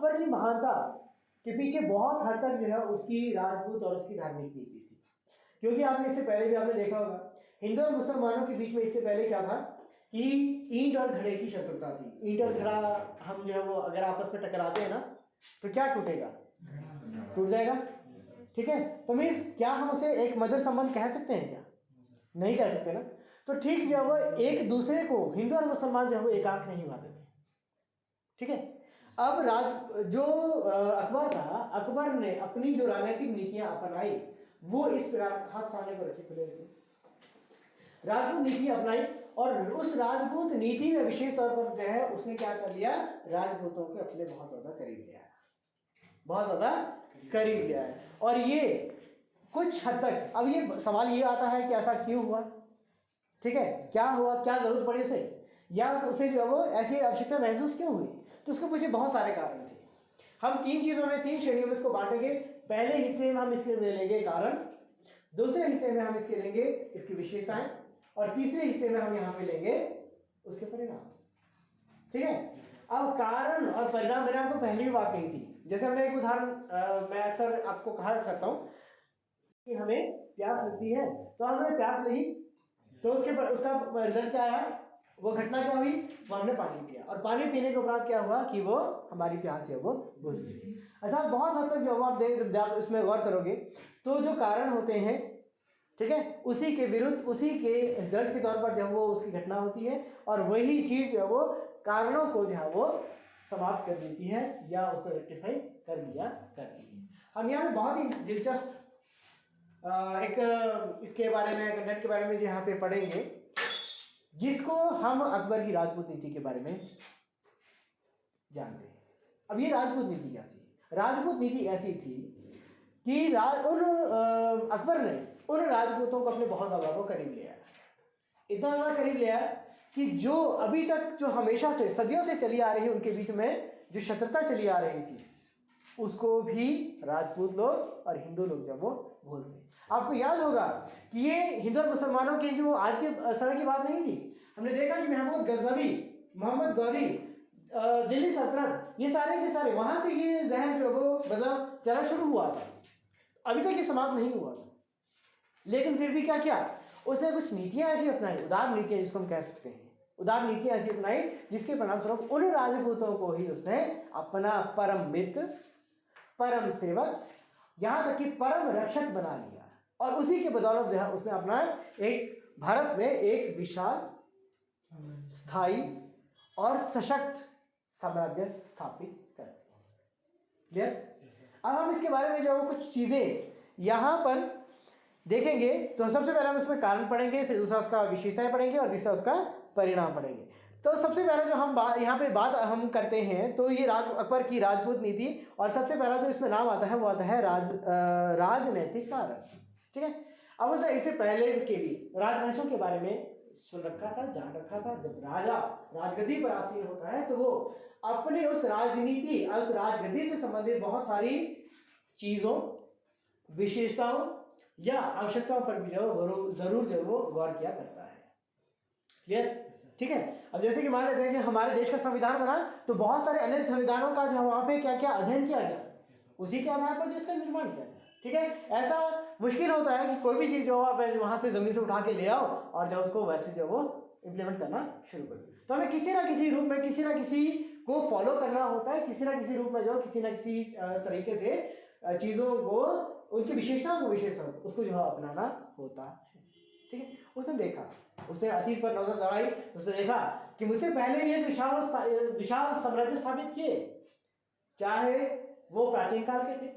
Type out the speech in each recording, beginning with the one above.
अकबर की महानता के पीछे बहुत हद तक जो है उसकी राजपूत और उसकी धार्मिक नीति थी। क्योंकि आपने इससे पहले भी आपने देखा होगा हिंदू और मुसलमानों के बीच में इससे पहले क्या था कि ईंट और घड़े की शत्रुता थी। ईंट और घड़ा हम जो है वो अगर आपस में टकराते हैं ना तो क्या टूटेगा, टूट जाएगा। ठीक है, तो मीन्स क्या हम उसे एक मधुर संबंध कह सकते हैं क्या? नहीं कह सकते ना। तो ठीक जो है वो एक दूसरे को हिंदू और मुसलमान जो है वो एक आंख नहीं मानते थे। ठीक है, अब अकबर था, अकबर ने अपनी जो राजनीतिक नीतियां अपनाई वो इस प्रकार, हाथ सामने को रखिए खुले रखिए, राजपूत नीति अपनाई। और उस राजपूत नीति में विशेष तौर पर जो है उसने क्या कर लिया, राजपूतों के अपने बहुत ज्यादा करीब ले आया, बहुत ज्यादा करीब ले आया। और ये कुछ हद तक, अब ये सवाल ये आता है कि ऐसा क्यों हुआ, ठीक है, क्या हुआ, क्या जरूरत पड़ी उसे, या उसे जो है वो ऐसी आवश्यकता महसूस क्यों हुई। तो उसके पीछे बहुत सारे कारण थे। हम तीन चीजों में, तीन श्रेणियों में इसको बांटेंगे। पहले हिस्से में हम इसके लेंगे कारण, दूसरे हिस्से में हम इसके लेंगे इसकी विशेषताएं, और तीसरे हिस्से में हम यहाँ पे लेंगे उसके परिणाम। ठीक है, अब कारण और परिणाम मैंने आपको पहले भी बात कही थी। जैसे हमने एक उदाहरण मैं अक्सर आपको कहा करता हूँ कि हमें प्यास लगती है, तो हमने प्यास लगी, तो उसका रिजल्ट क्या आया, वो घटना क्या हुई, वो हमने पानी पिया, और पानी पीने के उपरांत क्या हुआ कि वो हमारी प्यास है वो बुझ गई। अर्थात बहुत हद तक जब आप इसमें गौर करोगे तो जो कारण होते हैं, ठीक है, उसी के विरुद्ध, उसी के रिजल्ट के तौर पर जब वो उसकी घटना होती है, और वही चीज जो है वो कारणों को जो है वो समाप्त कर देती है या उसको रेक्टिफाई कर दिया करती है। हम यहाँ पे बहुत ही दिलचस्प एक इसके बारे में, नेट के बारे में जो यहाँ पे पढ़ेंगे, जिसको हम अकबर की राजपूत नीति के बारे में जानते हैं। अब ये राजपूत नीति क्या थी? राजपूत नीति ऐसी थी कि अकबर ने उन राजपूतों को अपने बहुत ज्यादा को करीब लिया, इतना ज्यादा करीब लिया कि जो अभी तक, जो हमेशा से, सदियों से चली आ रही, उनके बीच में जो शत्रुता चली आ रही थी, उसको भी राजपूत लोग और हिंदू लोग जब वो भूल गए। आपको याद होगा कि ये हिंदू और मुसलमानों की जो आज के समय की बात नहीं थी। हमने देखा कि महमूद गजनवी, मोहम्मद गौरी, दिल्ली सल्तनत, ये सारे के सारे वहां से ये जहन जो वो मतलब चलना शुरू हुआ था, अभी तक ये समाप्त नहीं हुआ था। लेकिन फिर भी क्या किया उसने, कुछ नीतियां ऐसी अपनाई, उदार नीतियां जिसको हम कह सकते हैं, उदार नीतियां ऐसी अपनाई जिसके परिणाम स्वरूप उन राजपूतों को ही उसने अपना परम मित्र, परम सेवक, यहां तक कि परम रक्षक बना लिया। और उसी के बदौलत जो है उसने अपना एक भारत में एक विशाल, स्थायी और सशक्त साम्राज्य स्थापित कर दिया। क्लियर? अब हम इसके बारे में जो कुछ चीजें यहां पर देखेंगे, तो सबसे पहले हम इसमें कारण पढ़ेंगे, फिर दूसरा उसका विशेषताएं पढ़ेंगे, और तीसरा उसका परिणाम पढ़ेंगे। तो सबसे पहले जो हम यहाँ पे बात हम करते हैं, तो ये अकबर की राजपूत नीति, और सबसे पहला जो इसमें नाम आता है वो आता है राजनैतिक कारण। ठीक है, अब उसने इससे पहले के भी राजवंशों के बारे में सुन रखा था, जान रखा था। जब राजा राजगद्दी पर आसीन होता है तो वो अपने उस राजनीति, उस राजगद्दी से संबंधित बहुत सारी चीजों, विशेषताओं या आवश्यकताओं पर भी जो जरूर जो वो गौर किया करता है। क्लियर? ठीक है, अब जैसे कि मान लेते हैं कि हमारे देश का संविधान बना, तो बहुत सारे अन्य संविधानों का जो वहां पे क्या क्या अध्ययन किया गया, उसी के आधार पर जिसका निर्माण किया गया। ठीक है, ऐसा मुश्किल होता है कि कोई भी चीज जो आप वहां से जमीन से उठा के ले आओ और जब उसको वैसे जो वो इम्प्लीमेंट करना शुरू कर दो। तो हमें किसी ना किसी रूप में किसी ना किसी को फॉलो करना होता है, किसी ना किसी रूप में जो किसी ना किसी तरीके से चीजों को, उनकी विशेषताओं को, उसको जो है अपनाना होता है। ठीक है, उसने देखा, उसने अतीत पर नजर दौड़ाई, उसने देखा कि मुझसे पहले भी एक विशाल साम्राज्य स्थापित किए, चाहे वो प्राचीन काल के थे,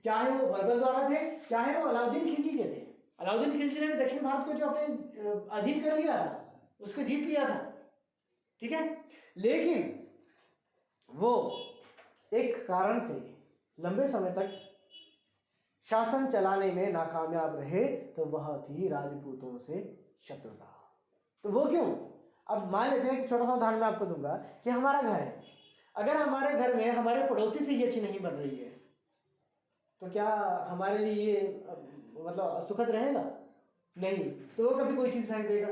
चाहे वो बर्बर द्वारा थे, चाहे वो अलाउद्दीन खिलजी के थे। अलाउद्दीन खिलजी ने दक्षिण भारत को जो अपने अधीन कर लिया था, उसको जीत लिया था। ठीक है, लेकिन वो एक कारण से लंबे समय तक शासन चलाने में नाकामयाब रहे, तो वह थी राजपूतों से शत्रुता। तो वो क्यों? अब मान लेते हैं कि छोटा सा उदाहरण मैं आपको दूंगा कि हमारा घर है, अगर हमारे घर में हमारे पड़ोसी से ये अच्छी नहीं बन रही है, तो क्या हमारे लिए ये मतलब सुखद रहेगा? नहीं, तो वो कभी कोई चीज फेंक देगा,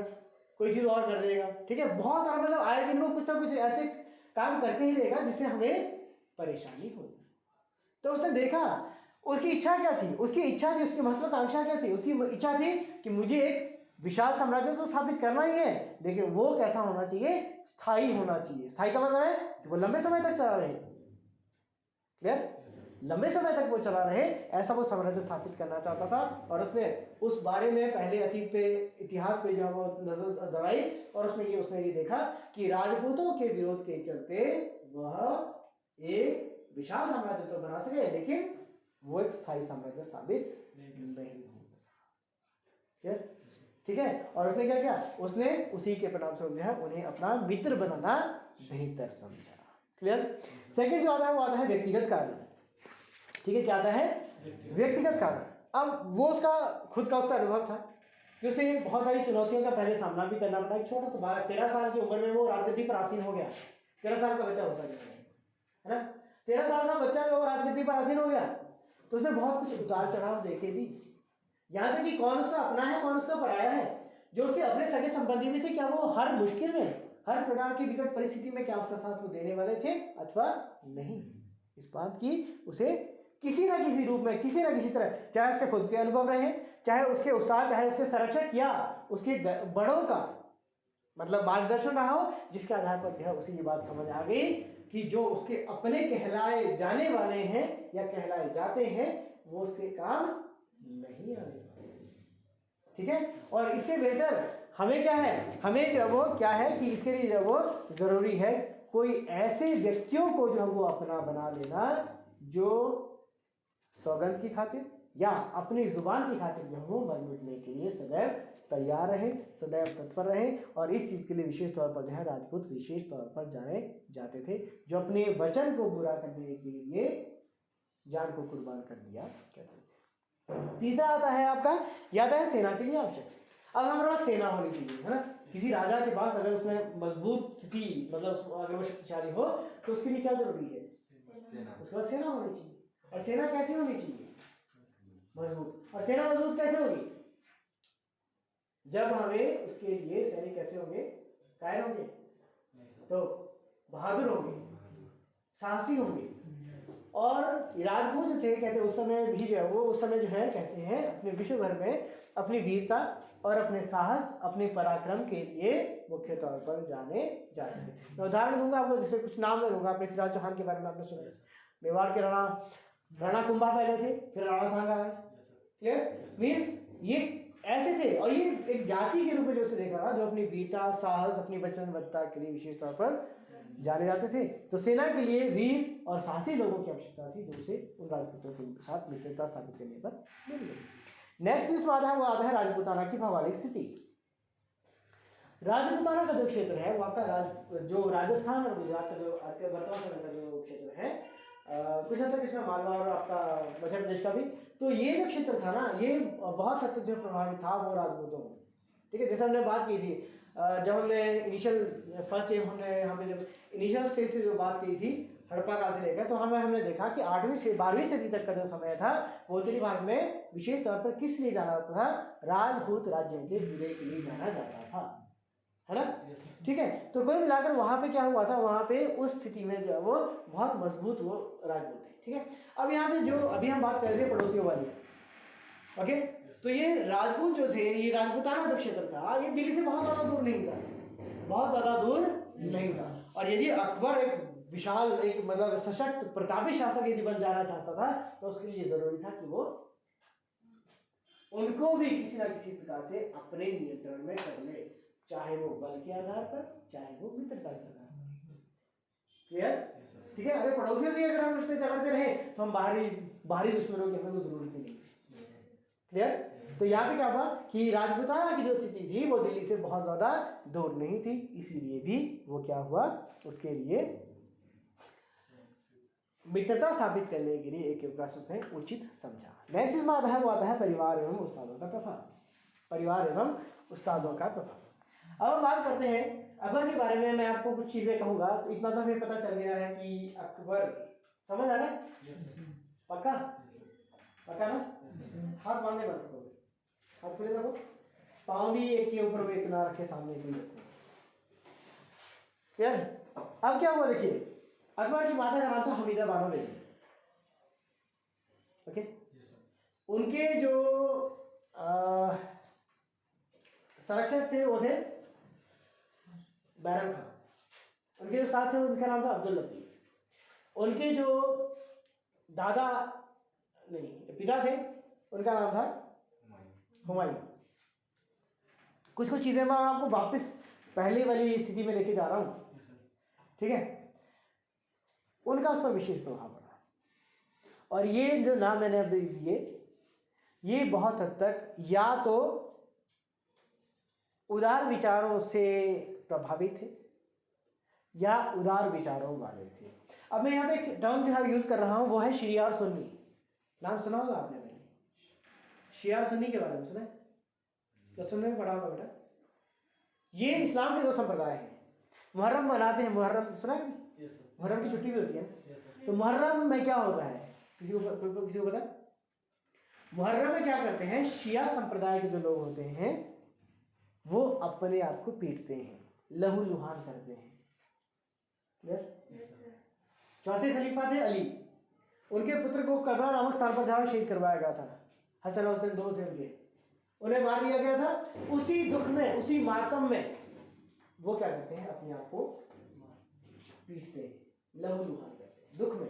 कोई चीज और कर देगा। ठीक है, बहुत सारा मतलब आए दिन वो कुछ ना कुछ ऐसे काम करते ही रहेगा जिससे हमें परेशानी होगी। तो उसने देखा, उसकी इच्छा क्या थी, उसकी महत्वाकांक्षा क्या थी, उसकी इच्छा थी कि मुझे एक विशाल साम्राज्य तो स्थापित करना ही है, लेकिन वो कैसा होना चाहिए, स्थायी होना चाहिए। स्थायी का मतलब है कि वो लंबे समय तक चला रहे। क्लियर? लंबे समय तक वो चला रहे, ऐसा वो साम्राज्य स्थापित करना चाहता था। और उसने उस बारे में पहले अतीत पे, इतिहास पे जो वो नजर दौड़ाई, और उसने ये देखा कि राजपूतों के विरोध के चलते वह एक विशाल साम्राज्य तो बना सके, लेकिन वो एक स्थायी साम्राज्य साबित नहीं हो सका। ठीक है? और उसने क्या किया, उसने उसी के परिणाम स्वरूप जो है उन्हें अपना मित्र बनाना बेहतर समझा। क्लियर? सेकंड जो आता है वो आता है व्यक्तिगत कारण। ठीक है, क्या आता है, व्यक्तिगत कारण। अब वो उसका खुद का उसका अनुभव था कि उसे बहुत सारी चुनौतियों का पहले सामना भी करना पड़ा। एक छोटा सा 13 साल की उम्र में वो राजगद्दी पर आसीन हो गया। 13 साल का बच्चा होता है ना, 13 साल का बच्चा जो राजगद्दी पर आसीन हो गया, तो उसने बहुत कुछ उतार चढ़ाव देखे भी। यहाँ तक कि कौन उसका अपना है, कौन उसका पराया है। जो उसके अपने सगे संबंधी भी थे, क्या वो हर मुश्किल में, हर प्रकार की विकट परिस्थिति में क्या उसका साथ वो देने वाले थे अथवा नहीं, इस बात की उसे किसी ना किसी रूप में, किसी ना किसी तरह, चाहे उसके खुद के अनुभव रहे, चाहे उसके उस्ताद, चाहे उसके संरक्षक या उसके बड़ों का मतलब मार्गदर्शन रहा हो, जिसके आधार पर जो है उसे ये बात समझ आ गई कि जो उसके अपने कहलाए जाने वाले हैं या कहलाए जाते हैं, वो उसके काम नहीं आने वाले। ठीक है? और इससे बेहतर हमें क्या है, हमें जो वो क्या है कि इसके लिए जो वो जरूरी है कोई ऐसे व्यक्तियों को जो वो अपना बना लेना जो सौगंध की खातिर या अपनी जुबान की खातिर जो वो मर मिटने के लिए सदैव तैयार रहे, सदैव तत्पर रहे। और इस चीज़ के लिए विशेष तौर पर जो है राजपूत विशेष तौर पर जाने जाते थे, जो अपने वचन को पूरा करने के लिए जान को कुर्बान कर दिया करते थे। तीसरा आता है आपका, याद है सेना के लिए आवश्यक। अब हमारे पास सेना होनी चाहिए, है ना। किसी राजा के पास अगर उसमें मजबूत स्थिति, मतलब अगर वो शक्तिशाली हो, तो उसके लिए क्या जरूरी है, उसके पास सेना होनी चाहिए। और सेना कैसी होनी चाहिए, मजबूत। और सेना मजबूत कैसे होगी, जब हमें उसके लिए सैनिक कैसे होंगे, कायर होंगे, तो बहादुर होंगे, साहसी होंगे। और राजपूत जो थे कहते उस समय भी जो है वो उस समय जो है कहते हैं अपने विश्व भर में अपनी वीरता और अपने साहस, अपने पराक्रम के लिए मुख्य तौर पर जाने जाते थे। मैं उदाहरण दूंगा आपको, जैसे कुछ नाम ले लूंगा। पृथ्वीराज चौहान के बारे में आपने सुना, मेवाड़ के राणा कुंभा पहले थे, फिर राणा सांगा है। क्लियर? मीन्स ये ऐसे थे, और ये एक जाति के रूप में जो उसे देखा जो अपनी वीरता, साहस, अपनी वचनबद्धता के लिए विशेष तौर पर जाने जाते थे। तो सेना के लिए वीर और साहसी लोगों की आवश्यकता थी, जो उसे उन राजपूतों के साथ मित्रता स्थापित करने पर मिल गई। नेक्स्ट जिस आता है वो आता है राजपूताना की भौगोलिक स्थिति। राजपूताना का जो क्षेत्र है वो आपका जो राजस्थान और गुजरात का जो आज के वर्तमान समय का जो क्षेत्र है, कुछ हद तक इसमें मालवा और आपका मध्य प्रदेश का भी, तो ये जो क्षेत्र था ना, ये बहुत हद तक जो प्रभावित था वो राजपूतों में। ठीक है, जैसे हमने बात की थी जब हमने इनिशियल फर्स्ट टाइम हमने यहाँ पे जब इनिशियल स्टेज से जो बात की थी हड़प्पा काल से लेकर, तो हमने देखा कि 8वीं से 12वीं सदी तक का जो समय था वो उत्तरी भारत में विशेष तौर पर किस लिए जाना जाता था, राजपूत राज्यों के विलय के लिए जाना जाता था, है ना। ठीक है, तो कुल मिलाकर वहाँ पे क्या हुआ था, वहाँ पे उस स्थिति में जो है वो बहुत मजबूत वो राजपूत थे। ठीक है, अब यहाँ पे जो अभी हम बात कर रहे थे पड़ोसियों वाली, ओके, तो ये राजपूत जो थे, ये राजपूताना जो क्षेत्र था, ये दिल्ली से बहुत ज़्यादा दूर नहीं था, बहुत ज़्यादा दूर नहीं था। और यदि अकबर एक विशाल, एक मतलब सशक्त प्रतापी शासक यदि बन जाना चाहता था, तो उसके लिए जरूरी था कि वो उनको भी किसी ना किसी प्रकार से अपने नियंत्रण में कर ले, चाहे वो बल के आधार पर, चाहे वो मित्रता के आधार पर। क्लियर? ठीक है, अगर पड़ोसियों से अगर हम रिश्ते चलाते रहे तो हम बाहरी दुश्मनों की हमें जरूरत ही नहीं। क्लियर? तो यहाँ पे क्या हुआ कि राजपूताना की जो स्थिति थी वो दिल्ली से बहुत ज्यादा दूर नहीं थी, इसीलिए भी वो क्या हुआ, उसके लिए मित्रता स्थापित करने के लिए एक प्रोसेस ने उचित समझा। नेक्स्ट इसमें आता है वो आता है परिवार एवं उस्तादों का प्रभाव। परिवार एवं उस्तादों का प्रभाव। अब हम बात करते हैं अकबर के बारे में। मैं आपको कुछ चीजें कहूंगा, तो इतना तो हमें पता चल गया है कि अकबर, समझ आ रहा है? पक्का पक्का ना? हाथ बांधने मत रखो, हाथ खुले रखो, पाँव भी एक के ऊपर एक ना रखे, सामने भी रखो। यार अब क्या हुआ देखिए, अकबर की माता का नाम था हमीदा बानो बेगम। ओके, उनके जो संरक्षक थे वो थे बैरम खान। उनके जो साथ थे उनका नाम था अब्दुल लतीफ। उनके जो दादा नहीं पिता थे उनका नाम था हुमायूं। कुछ कुछ चीज़ें मैं आपको वापस पहले वाली स्थिति में लेके जा रहा हूँ, ठीक है। उनका उस पर विशेष प्रभाव पड़ा, और ये जो नाम मैंने अभी दिए ये बहुत हद तक या तो उदार विचारों से प्रभावित थे या उदार विचारों वाले थे। अब मैं यहाँ पे एक टर्म जो है यूज कर रहा हूँ वो है शिया और सुन्नी। नाम सुना होगा आपने मैंने शिया और सुन्नी के बारे में सुना है? तो सुनने में पढ़ा होगा बेटा। ये इस्लाम के दो संप्रदाय हैं। मुहर्रम मनाते हैं, मुहर्रम सुना है? मुहर्रम की छुट्टी भी होती है। तो मुहर्रम में क्या होता है, किसी को पता? मुहर्रम में क्या करते हैं, शिया संप्रदाय के जो लोग होते हैं वो अपने आप को पीटते हैं, लहू लुहान करते हैं। चौथे खलीफा थे अली, उनके पुत्र को करबला नामक स्थान पर जहाँ शहीद करवाया गया था। हसन हुसैन दो थे उनके, उन्हें मार दिया गया था। उसी दुख में, उसी मातम में वो क्या करते हैं, अपने आप को पीटते हैं, लहू लुहान करते हैं दुख में।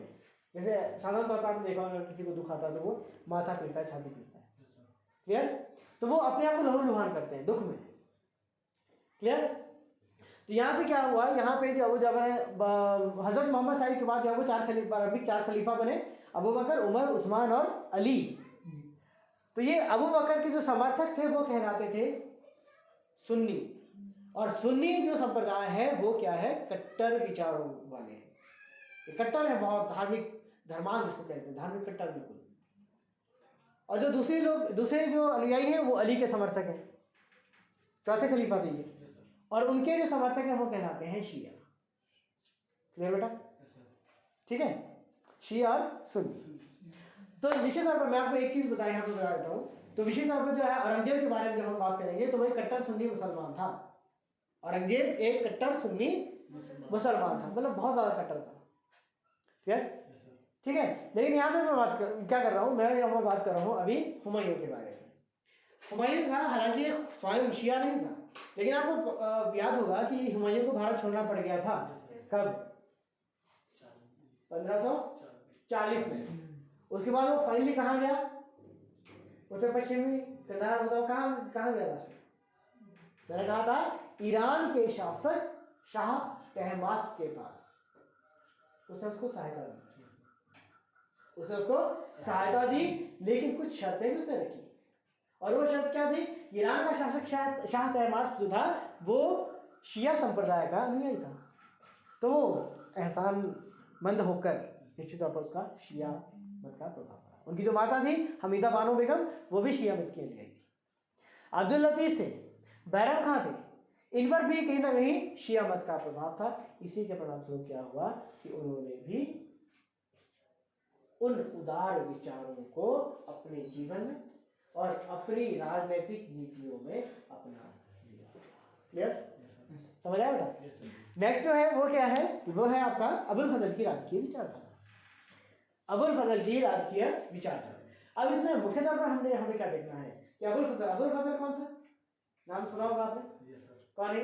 जैसे साधारण तौर पर देखा होगा किसी को दुख आता है तो वो माथा पीटता है, छाती पीटता है, क्लियर। तो वो अपने आप को लहू लुहान करते हैं दुख में, क्लियर। तो यहाँ पे क्या हुआ, यहाँ पे जब हजरत मोहम्मद साहिब के बाद जो वो चार खलीफा बने, अबू बकर, उमर, उस्मान और अली। तो ये अबू बकर के जो समर्थक थे वो कहलाते थे सुन्नी, और सुन्नी जो संप्रदाय है वो क्या है, कट्टर विचारों वाले हैं। ये कट्टर है, बहुत धार्मिक, धर्मांग जिसको कहते हैं, धार्मिक कट्टर बिल्कुल। और जो दूसरे जो अनुयायी हैं वो अली के समर्थक हैं, चौथे खलीफा थे ये, और उनके जो समर्थक हैं वो कहलाते हैं शिया। क्लियर बेटा? ठीक है, शिया और सुन्नी। तो निश्चित तौर पर मैं आपको एक चीज बताया, यहाँ पे बता देता हूँ। तो विशेष तौर पर जो है औरंगजेब के बारे में जब हम बात करेंगे तो वही कट्टर सुन्नी मुसलमान था। औरंगजेब एक कट्टर सुन्नी मुसलमान था, मतलब बहुत ज्यादा कट्टर था, ठीक है। लेकिन यहाँ पे मैं क्या कर रहा हूँ, मैं यहाँ पर बात कर रहा हूँ अभी हुमायूं के बारे में। हुमायूं था, हालांकि स्वयं शिया नहीं था, लेकिन आपको याद होगा कि हुमायूं को भारत छोड़ना पड़ गया था कब, 1540 में। उसके बाद वो फाइनली कहाँ गया, उत्तर पश्चिमी कंधार बताओ कहाँ गया था। मैंने कहा था ईरान के शासक शाह तहमास के पास। उसने उसको सहायता दी, लेकिन कुछ शर्तें भी उसने रखी। और वो शर्त क्या थी, ईरान का शासक शाह तहमास जो था वो शिया संप्रदाय का अनुयायी था, तो वो एहसान मंद होकर निश्चित तौर पर उसका शिया मत का प्रभाव पड़ा। उनकी जो माता थी हमीदा बानो बेगम, वो भी शिया मत की अनुयायी थी। अब्दुल लतीफ थे, बैरम खां थे, इन पर भी कहीं ना कहीं शिया मत का प्रभाव था। इसी के परिणामस्वरूप क्या हुआ कि उन्होंने भी उन उदार विचारों को अपने जीवन में और अपनी राजनीतिक नीतियों में अपना लिया। क्लियर? समझ आया बेटा? नेक्स्ट जो है वो क्या है, वो है आपका अबुल फजल की राजकीय विचारधारा। अबुल फजल की राजकीय विचारधारा। अब इसमें मुख्य तौर पर हमें क्या देखना है कि अबुल फजल कौन था, नाम सुना होगा आपने? कौन है?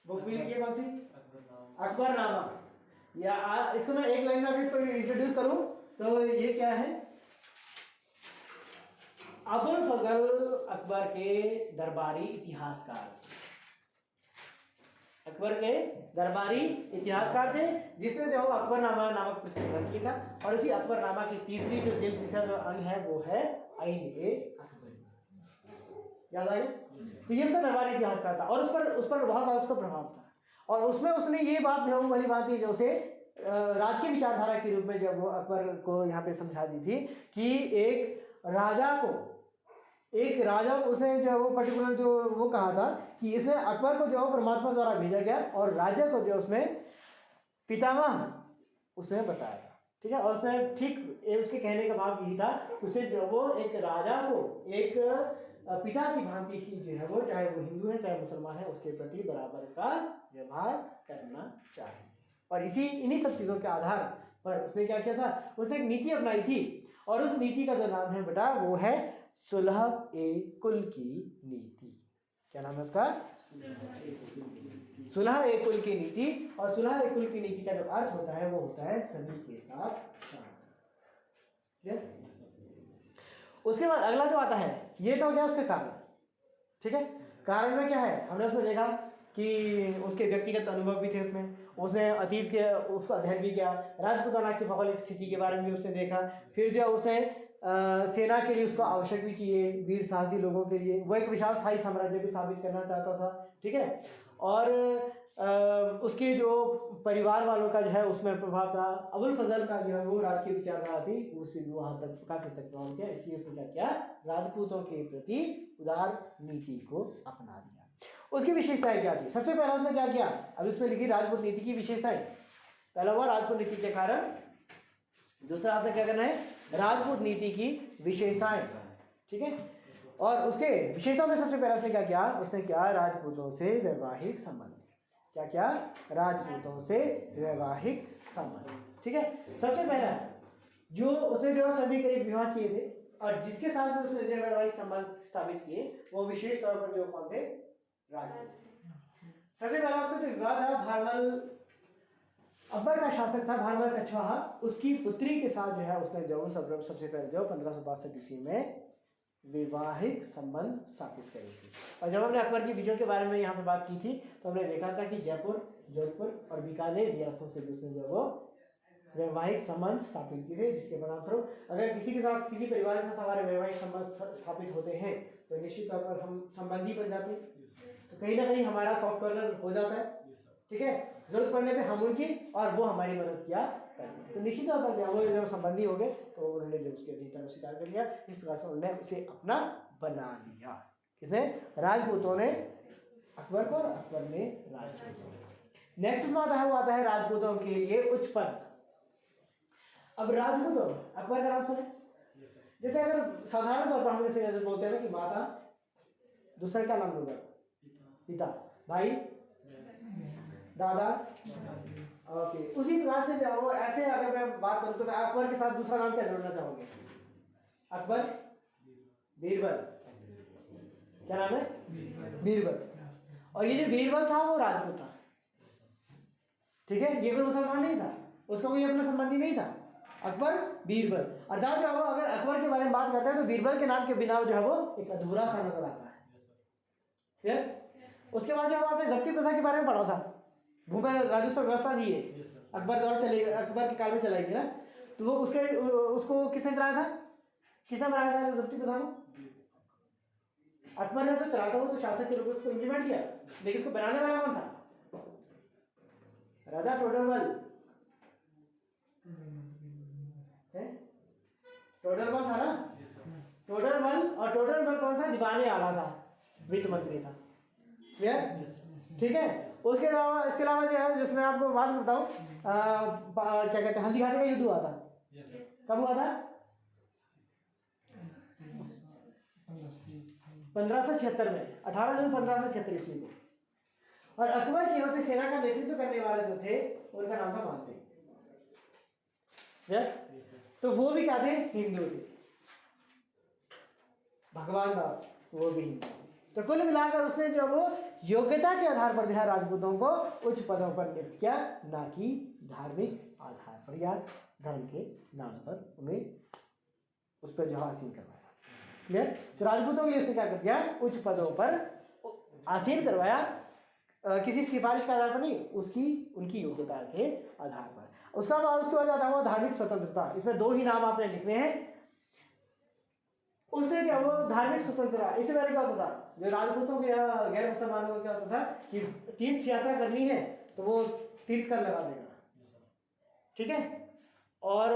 बुक भी लिखी है, कौन सी? अकबरनामा। या इसको मैं एक लाइन में इसको इंट्रोड्यूस करूं तो ये क्या है, अबुल फजल अकबर के दरबारी इतिहासकार, अकबर के दरबारी इतिहासकार थे, जिसने जो अकबरनामा नामक प्रसिद्ध ग्रंथ लिखा। और इसी अकबरनामा की तीसरी जो अंग है वो है आईन-ए-अकबरी। याद आ गया? तो ये उसका दरबारी इतिहासकार था, और उस पर बहुत सारा उसका प्रभाव था। और उसमें उसने ये बात जो वाली बात थी, जो उसे राजकीय विचारधारा के रूप में जब वो अकबर को यहाँ पे समझा दी थी कि एक राजा उसने जो वो पर्टिकुलर जो वो कहा था कि इसने अकबर को जो परमात्मा द्वारा भेजा गया, और राजा को जो उसमें पितामह उसने बताया था, ठीक है। और उसने ठीक उसके कहने का भाव यही था, उसे जो वो एक राजा को एक पिता की भांति ही जो है वो, चाहे वो हिंदू है चाहे मुसलमान है, उसके प्रति बराबर का व्यवहार करना चाहिए। और इन्हीं सब चीज़ों के आधार पर उसने क्या किया था, उसने एक नीति अपनाई थी, और उस नीति का जो नाम है बेटा वो है सुलह ए कुल की नीति। क्या नाम है उसका? सुलह ए कुल की नीति। और सुलह ए कुल की नीति का जो अर्थ होता है वो होता है सभी के साथ शांति। उसके बाद अगला जो आता है, ये तो हो गया उसके कारण, ठीक है। कारण में क्या है, हमने उसमें देखा कि उसके व्यक्तिगत अनुभव भी थे उसमें, उसने अतीत के उसका अध्ययन भी किया, राजपूताना की भौगोलिक स्थिति के बारे में भी उसने देखा, फिर जो उसने सेना के लिए उसको आवश्यक भी चाहिए, वीर साहसी लोगों के लिए, वो एक विशाल स्थायी साम्राज्य भी स्थापित करना चाहता था, ठीक है। और उसके जो परिवार वालों का जो है उसमें प्रभाव था, अबुल फजल का जो है वो राजकीय विचारधारा थी, उससे भी वहाँ तक काफी तक प्रभाव किया, इसलिए उसने क्या किया, राजपूतों के प्रति उदार नीति को अपना लिया। उसकी विशेषताएं क्या थी? सबसे पहला उसने क्या किया, अब इसमें लिखी राजपूत नीति की विशेषताएं। पहला हुआ राजपूत नीति के कारण, दूसरा आपने क्या करना है, राजपूत नीति की विशेषताएं, ठीक है। और उसके विशेषताओं में सबसे पहला उसने क्या किया, उसने क्या, राजपूतों से वैवाहिक संबंध। क्या क्या? राजपूतों से वैवाहिक संबंध, ठीक है। सबसे पहला जो उसने जो सभी करीब विवाह किए थे, और जिसके साथ में उसने जो वैवाहिक संबंध स्थापित किए वो विशेष तौर पर जो कौन थे, राजपूत। सबसे पहला उसका जो विवाह था, भारमल अकबर का शासक था, भारमल कछवाहा, उसकी पुत्री के साथ जो है उसने जो सबसे पहले जो 1562 ईस्वी में वैवाहिक संबंध स्थापित करे थे। और जब हमने अकबर की विजयों के बारे में यहाँ पे बात की थी तो हमने देखा था कि जयपुर, जोधपुर और बीकानेर रियासतों से भी उसने जो वो वैवाहिक संबंध स्थापित किए थे, जिसके परिणामस्वरूप अगर किसी के साथ, किसी परिवार के साथ हमारे वैवाहिक संबंध स्थापित होते हैं तो निश्चित तौर पर हम संबंधी बन जाते हैं, तो कहीं ना कहीं हमारा सॉफ्ट कॉर्नर हो जाता है, ठीक है। जरूरत पड़ने पे हम उनकी और वो हमारी मदद किया करते हैं, तो निश्चित तौर पर वो जब संबंधी हो गए तो उन्होंने जब उसके अधीनता को स्वीकार कर लिया, इस प्रकार से उन्होंने उसे अपना बना लिया। किसने? राजपूतों ने अकबर को, और अकबर ने राजपूतों को। नेक्स्ट बात है वो आता है राजपूतों के लिए उच्च पद। अब राजपूतों, अकबर का नाम सुने, जैसे अगर साधारण तौर पर हम जैसे बोलते हैं ना कि माता, दूसरा क्या नाम होगा, पिता, भाई, दादा, ओके। उसी प्रकार से जब वो ऐसे अगर मैं बात करूं तो मैं अकबर के साथ दूसरा नाम क्या जोड़ना चाहूंगे, अकबर, बीरबल। क्या नाम है? बीरबल। और ये जो बीरबल था वो राजपूत था, ठीक है, ये कोई मुसलमान नहीं था, उसका कोई अपना संबंधी नहीं था। अकबर, बीरबल, अर्थात जो है अगर अकबर के बारे में बात करते हैं तो बीरबल के नाम के बिना जो है वो एक अधूरा सा नजर आता है, ठीक है। उसके बाद जब आपने जब्ती प्रथा के बारे में पढ़ा था, भूमि राजस्व व्यवस्था थी, ये अकबर द्वारा चलेगी, अकबर के काल में चलाएगी ना, तो वो उसको किसने चलाया था, किसने बनाया था जब्ती प्रथा को? अकबर ने तो चलाया था, वो तो शासक के रूप में उसको इम्प्लीमेंट किया, लेकिन उसको बनाने वाला कौन था? राजा टोडरमल। टोडरमल था ना, टोडरमल। और टोडरमल कौन था? दीवाने आला था, वित्त मंत्री था, ठीक है। उसके अलावा, इसके अलावा जो है, जिसमें आपको बात बताऊं, क्या कहते हैं, हल्दी घाटी का युद्ध हुआ था, कब हुआ था? 1576 में, 18 जून 1576 ईस्वी को। और अकबर की ओर से सेना का नेतृत्व करने वाले जो थे उनका नाम था मान सिंह, तो वो भी क्या थे? हिंदू थे। भगवान दास वो भी हिंदू थे। तो कुल मिलाकर उसने जो वो योग्यता के आधार पर जो है राजपूतों को उच्च पदों पर नियुक्त किया, ना कि धार्मिक आधार पर या धर्म के नाम पर उन्हें उस पर जो आसीन करवाया। क्लियर? तो राजपूतों के लिए उसने क्या कर दिया? उच्च पदों पर आसीन करवाया, किसी सिफारिश के आधार पर नहीं, उनकी योग्यता के आधार पर। उसके बाद आता हुआ धार्मिक स्वतंत्रता। इसमें दो ही नाम आपने लिखने हैं। उसने क्या, वो धार्मिक स्वतंत्रता, इससे पहले क्या होता था, जो राजपूतों के या गैर मुसलमानों को क्या होता था कि तीर्थ यात्रा करनी है तो वो तीर्थ कर लगा देगा, ठीक है। और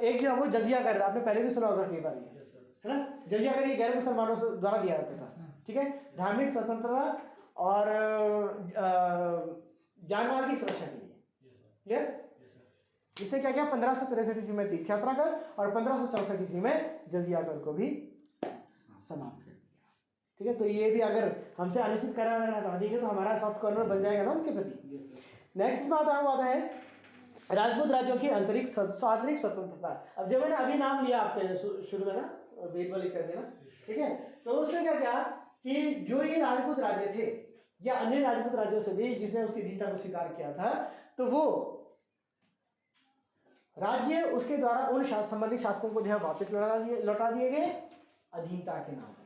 एक जो है वो जजिया कर, आपने पहले भी सुना होगा कई बार, है ना, जजिया कर ये गैर मुसलमानों से द्वारा दिया जाता था, ठीक है। धार्मिक स्वतंत्रता और जानमाल की सुरक्षा के लिए, क्लियर। इसने क्या किया, 1563 ईस्वी में तीर्थ यात्रा कर और 1564 ईस्वी में जजिया कर को भी समाप्त कर दिया। ठीक है, तो ये भी अगर हमसे अनुचित करार हटा देंगे तो हमारा सॉफ्ट कॉर्नर बन जाएगा ना उनके प्रति। नेक्स्ट इसमें आता है राजपूत राज्यों की आंतरिक स्वतंत्रता। अब जब मैंने अभी नाम लिया आपके शुरू में ना, बीरबल लिख कर देना, ठीक है, तो उसने क्या किया कि जो ये राजपूत राज्य थे या अन्य राजपूत राज्यों से भी जिसने उसकी अधीनता को स्वीकार किया था, तो वो राज्य उसके द्वारा उन संबंधित शासकों को जो है वापस लौटा दिए गए अधीनता के नाम पर।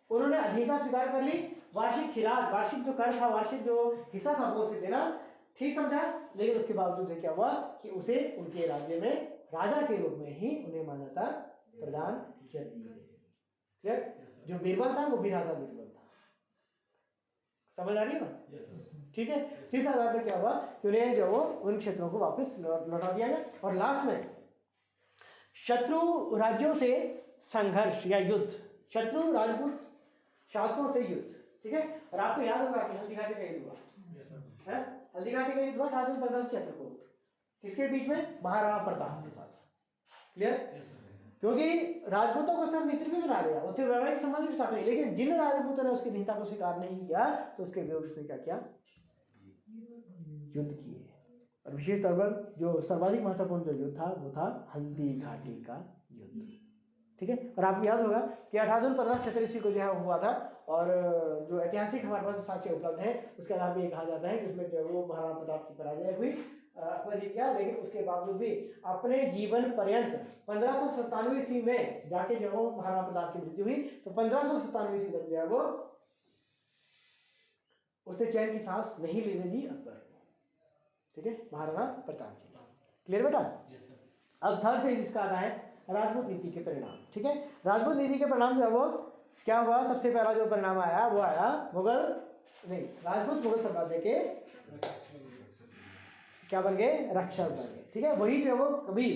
उन्होंने अधीनता स्वीकार कर ली, वार्षिक खिराज, वार्षिक जो कर था, वार्षिक जो हिस्सा था वो उसे देना ठीक समझा, लेकिन उसके बावजूद क्या हुआ कि उसे उनके राज्य में राजा के रूप में ही उन्हें मान्यता प्रदान कर दी गई। क्लियर? जो बीरबल था वो भी राजा बीरबल था। समझ आ रही है? ठीक है। तीसरा आधार पर क्या हुआ कि उन्हें जो वो उन क्षेत्रों को वापस लौटा दिया गया। और लास्ट में शत्रु राज्यों से संघर्ष या युद्ध, शत्रु राजपूत शासकों से युद्ध, ठीक है। और आपको याद होगा कि हल्दी घाटी का युद्ध हुआ है, हल्दी घाटी का युद्ध हुआ 1815 को किसके बीच में? महाराणा प्रताप के साथ। क्लियर? क्योंकि राजपूतों को उसने मित्र भी बना लिया, उससे वैवाहिक संबंध भी स्थापित, लेकिन जिन राजपूतों ने उसकी अधीनता को स्वीकार नहीं किया तो उसके विरोध से क्या किया? युद्ध किए। और विशेष तौर पर जो सर्वाधिक महत्वपूर्ण जो युद्ध था वो था हल्दी घाटी का युद्ध, ठीक है। और आपको याद होगा कि 1815 को जो है हुआ था, और जो ऐतिहासिक हमारे पास साक्ष्य उपलब्ध है उसके आधार पर ये कहा जाता है कि उसमें जो वो महाराणा प्रताप की पराजय हुई, अकबर जीत गया, लेकिन उसके बावजूद भी अपने जीवन पर्यंत 1597 ईस्वी में जाके जो वो महाराणा प्रताप की मृत्यु हुई, तो 1597 ईस्वी तक जो है वो उसने चैन की सांस नहीं लेने दी अकबर को, ठीक है, महाराणा प्रताप जी। क्लियर बेटा? अब थर्ड फेज इसका आता है राजपूत नीति के परिणाम, ठीक है। राजपूत नीति के परिणाम जो है वो क्या हुआ? सबसे पहला जो परिणाम आया वो आया राजपूत मुगल साम्राज्य के क्या बन गए? रक्षक बन गए, ठीक है। वही जो वो कभी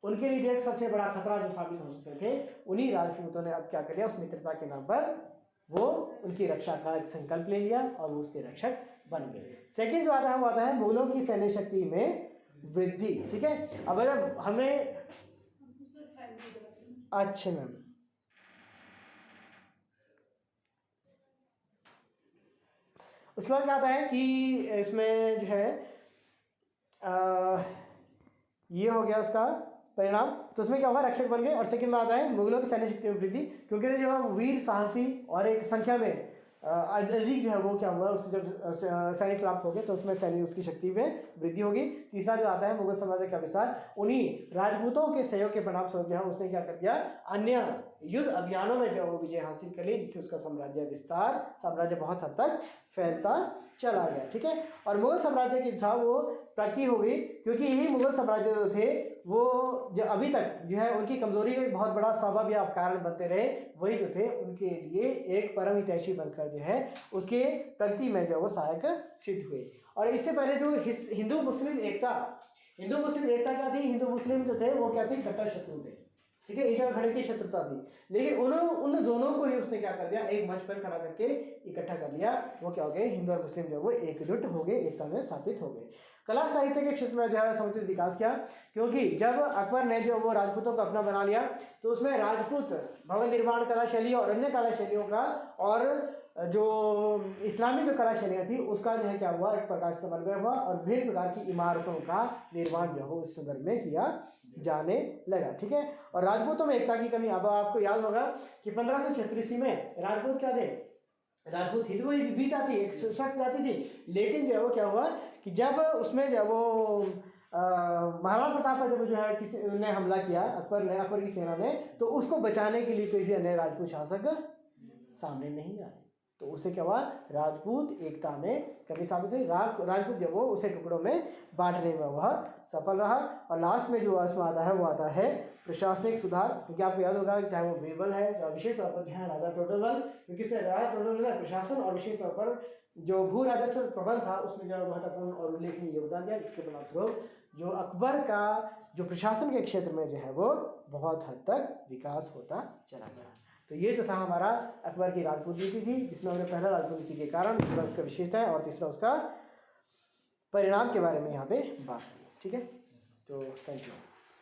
उनके लिए एक सबसे बड़ा खतरा जो साबित हो सकते थे, उन्हीं राजपूतों ने अब क्या कर लिया? उस मित्रता के नाम पर वो उनकी रक्षा का एक संकल्प ले लिया और वो उसके रक्षक बन गए। सेकंड जो आता है वो आता है मुगलों की सैन्य शक्ति में वृद्धि, ठीक है। अब अगर हमें अच्छे मैम उसके बाद क्या आता है कि इसमें जो है ये हो गया उसका परिणाम, तो उसमें क्या होगा? रक्षक बन गए। और सेकंड में आता है मुगलों की सैन्य शक्ति में वृद्धि, क्योंकि जो वीर साहसी और एक संख्या में अधिक जो है वो क्या हुआ, उससे जब सैनिक प्राप्त हो गए तो उसमें सैनिक उसकी शक्ति में वृद्धि होगी। तीसरा जो आता है मुगल साम्राज्य का विस्तार, उन्हीं राजपूतों के सहयोग के परिणाम स्वरूप जो उसने क्या कर दिया? अन्य युद्ध अभियानों में जो वो विजय हासिल कर ली, जिससे उसका साम्राज्य बहुत हद तक फैलता चला गया, ठीक है। और मुगल साम्राज्य की था वो प्रगति हो गई, क्योंकि यही मुगल साम्राज्य जो थे वो जो अभी तक जो है उनकी कमजोरी का एक बहुत बड़ा सबब या कारण बनते रहे, वही जो थे उनके लिए एक परम हितैषी बनकर जो है उसके प्रगति में जो वो सहायक सिद्ध हुए। और इससे पहले जो हिंदू मुस्लिम एकता क्या थी? हिंदू मुस्लिम जो थे वो क्या थे? कट्टर शत्रु थे, ठीक है, ईटा खड़े की शत्रुता थी, लेकिन उन दोनों को ही उसने क्या कर दिया? एक मंच पर खड़ा करके इकट्ठा कर लिया। वो क्या हो गए? हिंदू और मुस्लिम जो वो एकजुट हो गए, एकता में स्थापित हो गए। कला साहित्य के क्षेत्र में जो है समुचित विकास किया, क्योंकि जब अकबर ने जो वो राजपूतों को अपना बना लिया तो उसमें राजपूत भवन निर्माण कला शैली और अन्य कला शैलियों का और जो इस्लामी जो कला शैलियाँ थी उसका जो है क्या हुआ? एक प्रकार से समन्वय हुआ और विभिन्न प्रकार की इमारतों का निर्माण जो हो उस संदर्भ में किया जाने लगा, ठीक है। और राजपूतों में एकता की कमी, अब आपको याद होगा कि 1536 में राजपूत क्या थे? राजपूत हिंदू भी जाति, एक सशक्त जाति थी, लेकिन जो है वो क्या हुआ कि जब उसमें जो वो महाराणा प्रताप पर जब जो है किसी ने हमला किया, अकबर की सेना ने, तो उसको बचाने के लिए कोई भी अन्य राजपूत शासक सामने नहीं आए, तो उससे क्या हुआ? राजपूत एकता में कमी स्थापित हुई। राजपूत जब वो उसे टुकड़ों में बांटने में वह सफल रहा। और लास्ट में जो असम आता है वो आता है प्रशासनिक सुधार, क्योंकि आपको याद होगा चाहे वो बीरबल है, जो विशेष तौर पर है राजा टोडरमल, क्योंकि राजा टोडरमल ने प्रशासन और विशेष तौर पर जो भू राजस्व प्रबंध था उसमें जो महत्वपूर्ण और उल्लेखनीय योगदान दिया, जिसके परिणामस्वरूप जो अकबर का जो प्रशासन के क्षेत्र में जो है वो बहुत हद तक विकास होता चला गया। तो ये जो था हमारा अकबर की राजपूत नीति थी, जिसमें हमने पहला राजपूत नीति के कारण, दूसरा उसका विशेषता है और तीसरा उसका परिणाम के बारे में यहाँ पे बात की, ठीक है। तो थैंक यू।